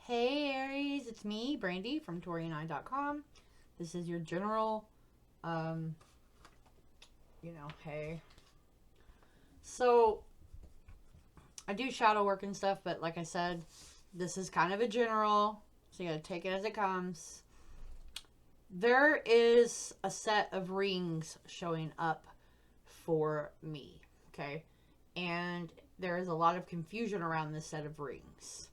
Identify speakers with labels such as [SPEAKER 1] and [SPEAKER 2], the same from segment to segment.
[SPEAKER 1] Hey Aries, it's me, Brandy from Taurean.com. This is your general, um, hey. So, I do shadow work and stuff, but like I said, this is kind of a general, so you gotta take it as it comes. There is a set of rings showing up for me, okay? And there is a lot of confusion around this set of rings.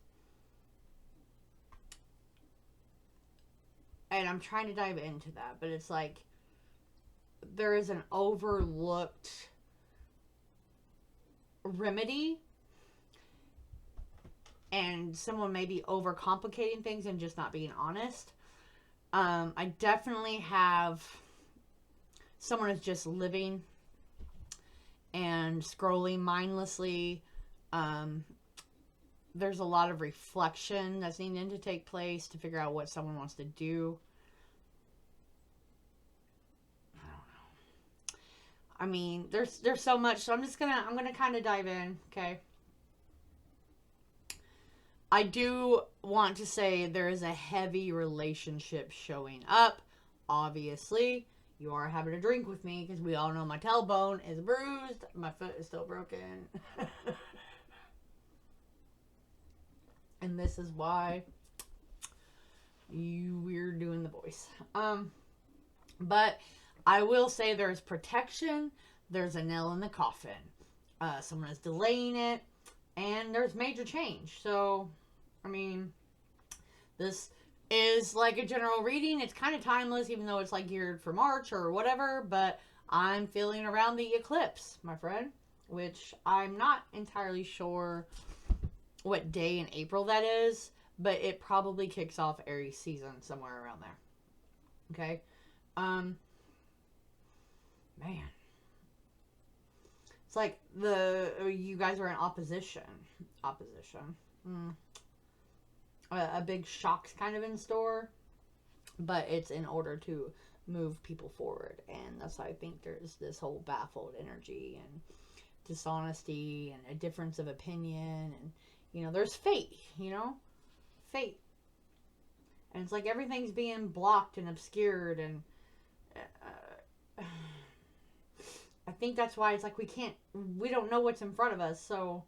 [SPEAKER 1] And I'm trying to dive into that, but it's like there is an overlooked remedy, and someone may be overcomplicating things and just not being honest. I definitely have someone who's just living and scrolling mindlessly. Um, there's a lot of reflection that's needing to take place to figure out what someone wants to do. I don't know. I mean, there's so much, so I'm gonna kind of dive in, okay? I do want to say there is a heavy relationship showing up. Obviously, you are having a drink with me because we all know my tailbone is bruised. My foot is still broken. And this is why we're doing the voice. But I will say there's protection. There's a nail in the coffin. Someone is delaying it. And there's major change. So, I mean, this is like a general reading. It's kind of timeless, even though it's like geared for March or whatever. But I'm feeling around the eclipse, my friend, which I'm not entirely sure what day in April that is, but it probably kicks off Aries season somewhere around there. Okay? Man. It's like you guys are in opposition. Opposition. A big shock's kind of in store, but it's in order to move people forward, and that's why I think there's this whole baffled energy and dishonesty and a difference of opinion, and there's fate, fate, and it's like everything's being blocked and obscured, and I think that's why it's like we don't know what's in front of us, so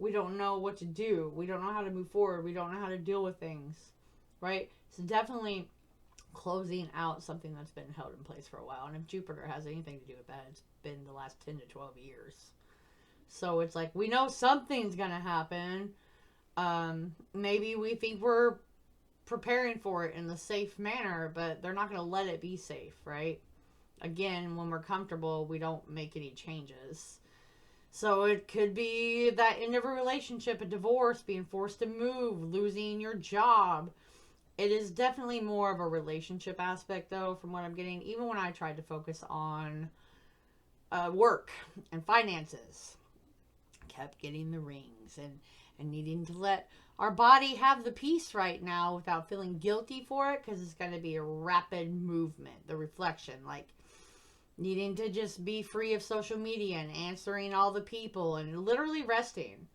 [SPEAKER 1] we don't know what to do. We don't know how to move forward. We don't know how to deal with things, right? So definitely closing out something that's been held in place for a while. And if Jupiter has anything to do with that, it's been the last 10 to 12 years. So it's like we know something's going to happen. Maybe we think we're preparing for it in the safe manner, but they're not going to let it be safe, right? Again, when we're comfortable, we don't make any changes. So it could be that end of a relationship, a divorce, being forced to move, losing your job. It is definitely more of a relationship aspect, though, from what I'm getting. Even when I tried to focus on work and finances, I kept getting the rings and needing to let our body have the peace right now without feeling guilty for it, because it's going to be a rapid movement, the reflection, like needing to just be free of social media and answering all the people and literally resting.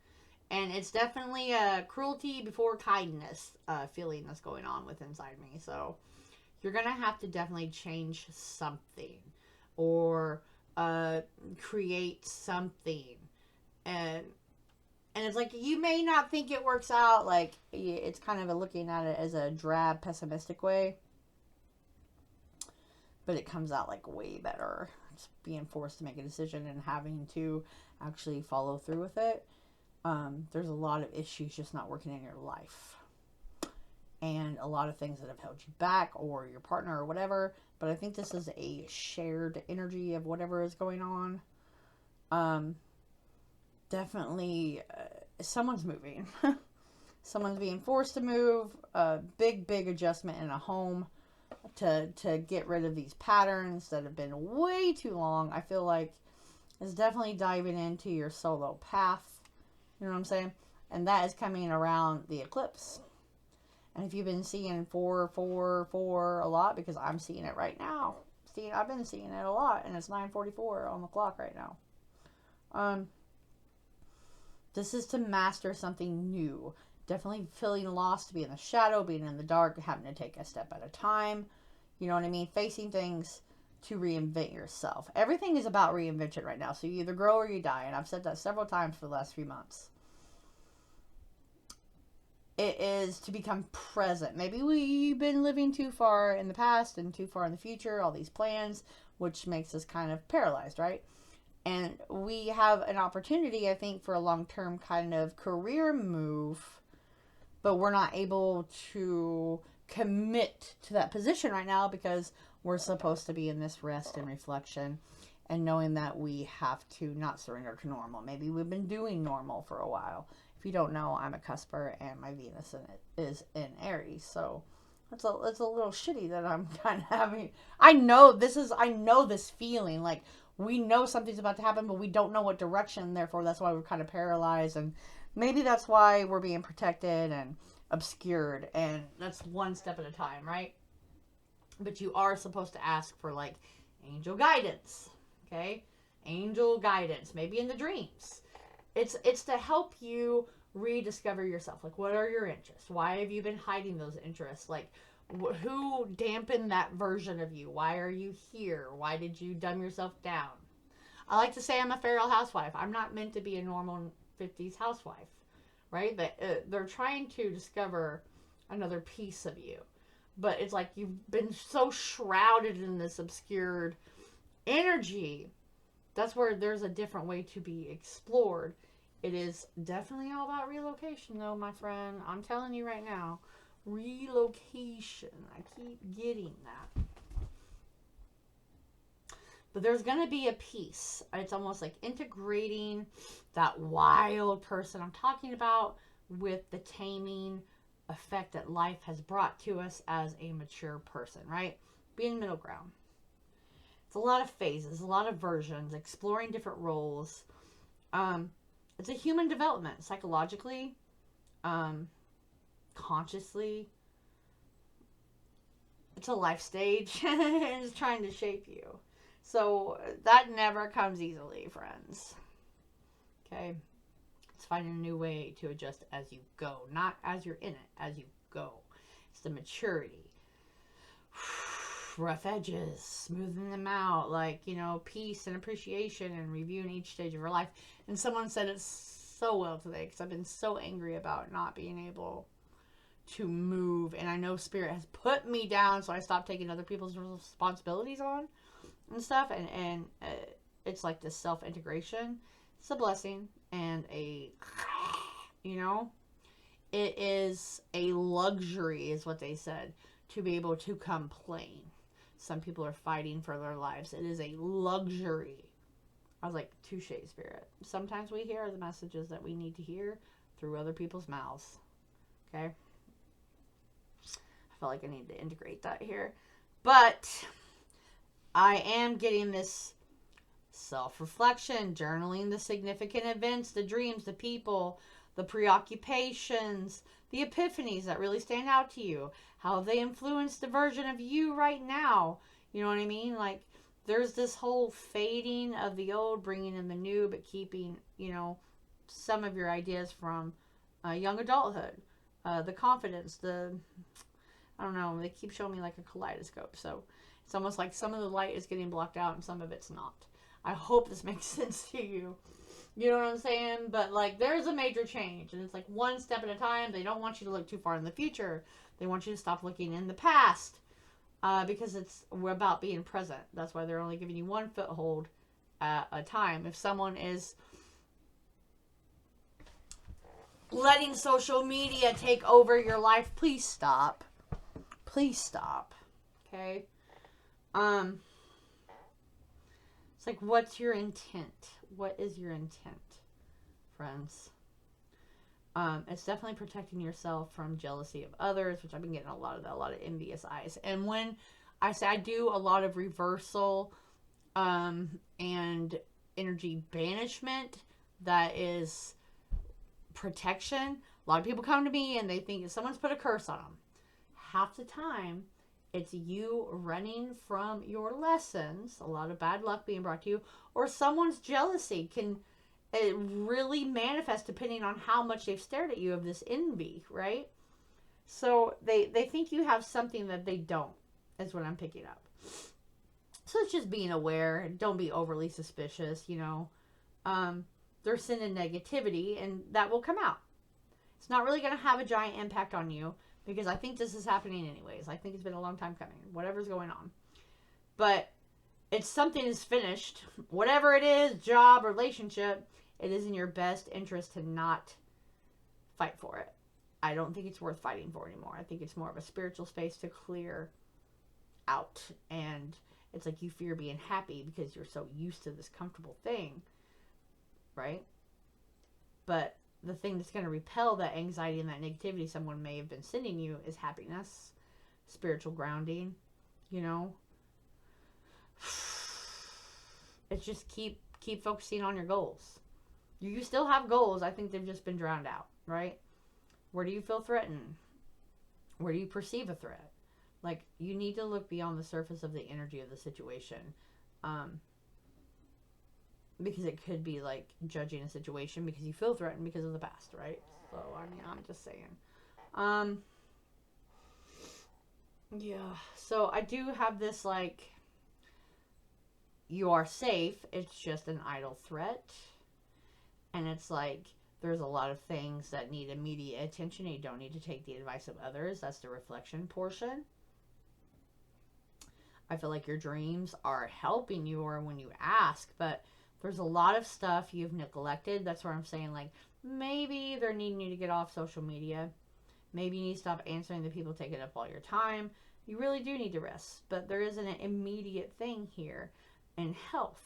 [SPEAKER 1] And it's definitely a cruelty before kindness feeling that's going on with inside me. So you're going to have to definitely change something or create something. And it's like, you may not think it works out. Like, it's kind of looking at it as a drab, pessimistic way. But it comes out like way better. It's being forced to make a decision and having to actually follow through with it. There's a lot of issues just not working in your life. And a lot of things that have held you back, or your partner or whatever. But I think this is a shared energy of whatever is going on. Definitely someone's moving. Someone's being forced to move. A big adjustment in a home. To get rid of these patterns that have been way too long. I feel like it's definitely diving into your solo path. You know what I'm saying? And that is coming around the eclipse. And if you've been seeing 444 a lot, because I'm seeing it right now. I've been seeing it a lot, and it's 9:44 on the clock right now. This is to master something new. Definitely feeling lost, being in the shadow, being in the dark, having to take a step at a time. You know what I mean? Facing things to reinvent yourself. Everything is about reinvention right now. So you either grow or you die. And I've said that several times for the last few months. It is to become present. Maybe we've been living too far in the past and too far in the future, all these plans, which makes us kind of paralyzed, right? And we have an opportunity, I think, for a long-term kind of career move, but we're not able to commit to that position right now because we're supposed to be in this rest and reflection and knowing that we have to not surrender to normal. Maybe we've been doing normal for a while. If you don't know, I'm a cusper and my Venus is in Aries. So it's a little shitty that I'm kind of having. I know this feeling like we know something's about to happen, but we don't know what direction. Therefore, that's why we're kind of paralyzed. And maybe that's why we're being protected and obscured. And that's one step at a time, right? But you are supposed to ask for like angel guidance. Okay? Angel guidance. Maybe in the dreams. It's to help you rediscover yourself. Like, what are your interests? Why have you been hiding those interests? Like, who dampened that version of you? Why are you here? Why did you dumb yourself down? I like to say I'm a feral housewife. I'm not meant to be a normal 50s housewife, right? But they're trying to discover another piece of you. But it's like you've been so shrouded in this obscured energy. That's where there's a different way to be explored. It is definitely all about relocation, though, my friend. I'm telling you right now. Relocation. I keep getting that. But there's going to be a piece. It's almost like integrating that wild person I'm talking about with the taming effect that life has brought to us as a mature person, right? Being middle ground. It's a lot of phases, a lot of versions, exploring different roles. It's a human development, psychologically, consciously. It's a life stage. It's trying to shape you. So that never comes easily, friends. Okay? It's finding a new way to adjust as you go. Not as you're in it, as you go. It's the maturity. Rough edges, smoothing them out, like, you know, peace and appreciation and reviewing each stage of your life. And someone said it so well today because I've been so angry about not being able to move. And I know Spirit has put me down, so I stopped taking other people's responsibilities on and stuff. And it's like this self-integration. It's a blessing and a, you know, it is a luxury is what they said, to be able to complain. Some people are fighting for their lives. It is a luxury. I was like, touche, Spirit. Sometimes we hear the messages that we need to hear through other people's mouths. Okay? I felt like I needed to integrate that here. But I am getting this self-reflection, journaling the significant events, the dreams, the people, the preoccupations, the epiphanies that really stand out to you. How they influence the version of you right now. You know what I mean? Like, there's this whole fading of the old, bringing in the new, but keeping, you know, some of your ideas from young adulthood. The confidence, I don't know, they keep showing me like a kaleidoscope. So it's almost like some of the light is getting blocked out and some of it's not. I hope this makes sense to you. You know what I'm saying? But, like, there's a major change. And it's, like, one step at a time. They don't want you to look too far in the future. They want you to stop looking in the past. Because we're about being present. That's why they're only giving you one foothold at a time. If someone is letting social media take over your life, please stop. Please stop. Okay? It's like, what's your intent? What is your intent, friends? It's definitely protecting yourself from jealousy of others, which I've been getting a lot of envious eyes. And when I say I do a lot of reversal and energy banishment, that is protection. A lot of people come to me and they think someone's put a curse on them. Half the time, it's you running from your lessons, a lot of bad luck being brought to you, or someone's jealousy can it really manifests depending on how much they've stared at you of this envy, right? So they think you have something that they don't, is what I'm picking up. So it's just being aware. Don't be overly suspicious, you know. They're sending negativity, and that will come out. It's not really going to have a giant impact on you, because I think this is happening anyways. I think it's been a long time coming, whatever's going on. But it's something is finished. Whatever it is, job, relationship, it is in your best interest to not fight for it. I don't think it's worth fighting for anymore. I think it's more of a spiritual space to clear out. And it's like you fear being happy because you're so used to this comfortable thing, right? But the thing that's going to repel that anxiety and that negativity someone may have been sending you is happiness, spiritual grounding, you know. It's just keep focusing on your goals. You still have goals. I think they've just been drowned out, right? Where do you feel threatened? Where do you perceive a threat? Like, you need to look beyond the surface of the energy of the situation. Because it could be like judging a situation because you feel threatened because of the past, right? So, I mean, I'm just saying. Yeah. So, I do have this, like, you are safe. It's just an idle threat. And it's like, there's a lot of things that need immediate attention. You don't need to take the advice of others. That's the reflection portion. I feel like your dreams are helping you or when you ask, but there's a lot of stuff you've neglected. That's where I'm saying, like, maybe they're needing you to get off social media. Maybe you need to stop answering the people taking up all your time. You really do need to rest. But there isn't an immediate thing here. And health.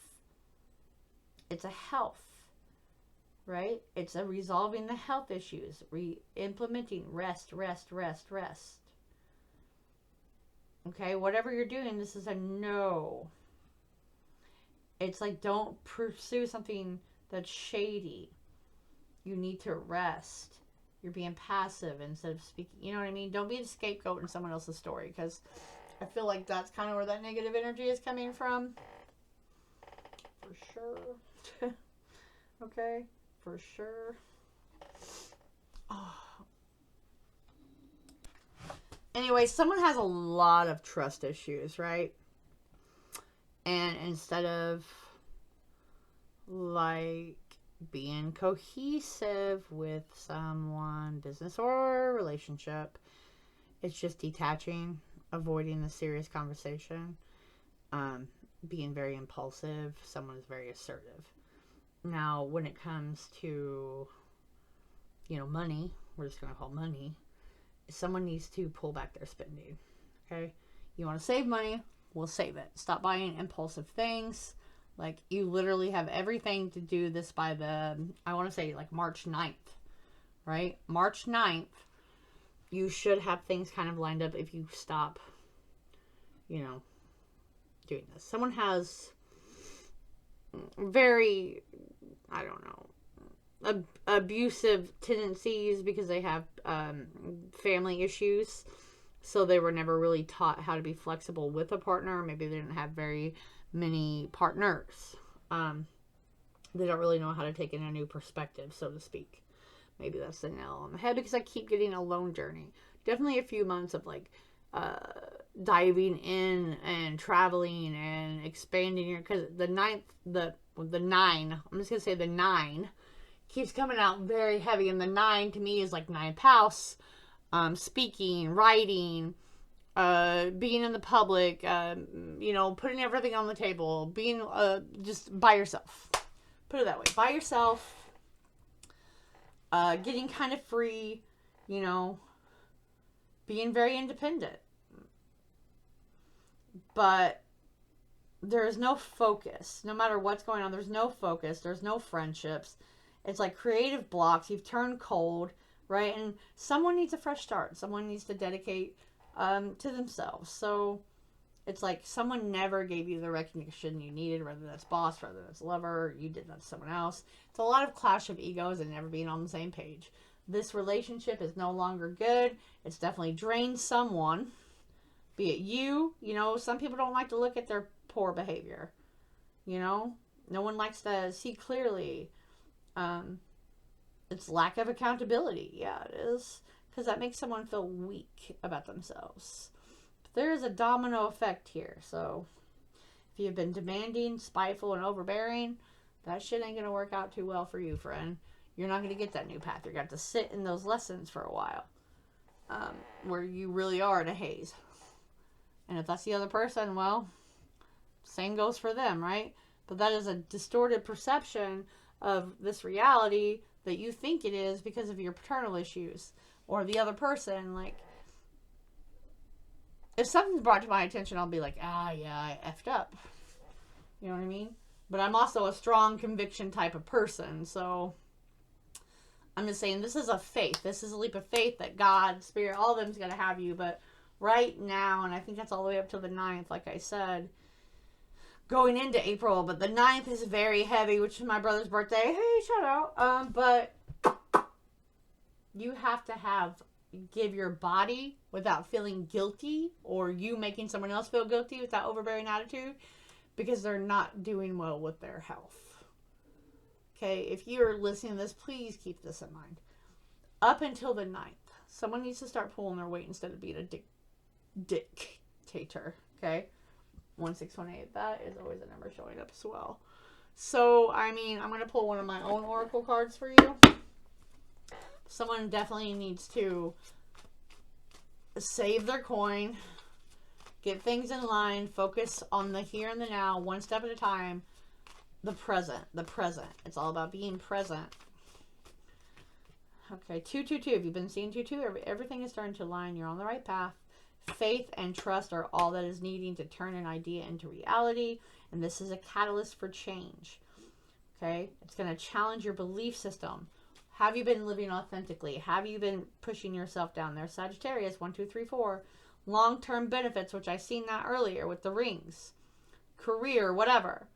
[SPEAKER 1] It's a health. Right? It's a resolving the health issues. Implementing rest. Okay? Whatever you're doing, this is a no. It's like, don't pursue something that's shady. You need to rest. You're being passive instead of speaking. You know what I mean? Don't be the scapegoat in someone else's story, because I feel like that's kind of where that negative energy is coming from. For sure. Okay? For sure. Oh. Anyway, someone has a lot of trust issues, right? And instead of, like, being cohesive with someone, business or relationship, it's just detaching, avoiding the serious conversation, being very impulsive. Someone is very assertive. Now, when it comes to, you know, money, we're just going to call money, someone needs to pull back their spending, okay? You want to save money? We'll save it. Stop buying impulsive things. Like, you literally have everything to do this by the, I want to say, like, March 9th, right? March 9th, you should have things kind of lined up if you stop, you know, doing this. Someone has very, I don't know, abusive tendencies because they have family issues. So they were never really taught how to be flexible with a partner. Maybe they didn't have very many partners. They don't really know how to take in a new perspective, so to speak. Maybe that's the nail on the head, because I keep getting a lone journey. Definitely a few months of, like, diving in and traveling and expanding your, because the nine, I'm just going to say the 9 keeps coming out very heavy. And the 9 to me is like 9th house. Speaking, writing, being in the public, you know, putting everything on the table, being just by yourself. Put it that way. By yourself. Getting kind of free, you know, being very independent. But there is no focus. No matter what's going on, there's no focus. There's no friendships. It's like creative blocks. You've turned cold. Right? And someone needs a fresh start. Someone needs to dedicate to themselves. So it's like someone never gave you the recognition you needed, whether that's boss, whether that's lover, you did that to someone else. It's a lot of clash of egos and never being on the same page. This relationship is no longer good. It's definitely drained someone. Be it you. You know, some people don't like to look at their poor behavior. You know? No one likes to see clearly. It's lack of accountability. Yeah, it is. Because that makes someone feel weak about themselves. But there is a domino effect here. So if you've been demanding, spiteful, and overbearing, that shit ain't going to work out too well for you, friend. You're not going to get that new path. You're going to have to sit in those lessons for a while. Where you really are in a haze. And if that's the other person, well, same goes for them, right? But that is a distorted perception of this reality that you think it is because of your paternal issues or the other person. Like, if something's brought to my attention, I'll be like, yeah, I effed up. You know what I mean? But I'm also a strong conviction type of person, so I'm just saying this is a faith. This is a leap of faith that God, Spirit, all of them's going to have you. But right now, and I think that's all the way up to the 9th, like I said, going into April, but the 9th is very heavy, which is my brother's birthday. Hey, shout out. But you have to give your body without feeling guilty, or you making someone else feel guilty with that overbearing attitude, because they're not doing well with their health. Okay, if you're listening to this, please keep this in mind. Up until the 9th, someone needs to start pulling their weight instead of being a dictator. Okay, 1618. That is always a number showing up as well. So, I mean, I'm going to pull one of my own oracle cards for you. Someone definitely needs to save their coin, get things in line, focus on the here and the now, one step at a time. The present. It's all about being present. Okay, 222. If you've been seeing 22, everything is starting to align. You're on the right path. Faith and trust are all that is needing to turn an idea into reality. And this is a catalyst for change. Okay? It's going to challenge your belief system. Have you been living authentically? Have you been pushing yourself down there? Sagittarius, 1, 2, 3, 4. Long-term benefits, which I seen that earlier with the rings. Career, whatever.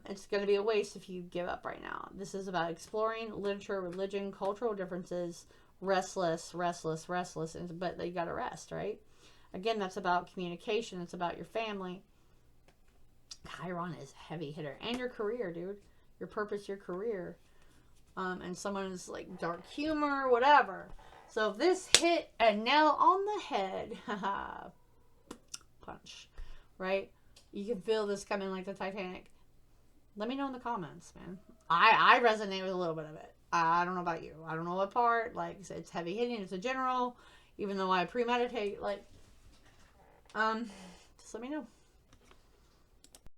[SPEAKER 1] It's going to be a waste if you give up right now. This is about exploring literature, religion, cultural differences, restless, but you got to rest, right? Again, that's about communication. It's about your family. Chiron is a heavy hitter. And your career, dude. Your purpose, your career. And someone is like dark humor, whatever. So if this hit a nail on the head, punch, right? You can feel this coming like the Titanic. Let me know in the comments, man. I resonate with a little bit of it. I don't know about you. I don't know what part. Like, it's heavy hitting. It's a general. Even though I premeditate, like, just let me know.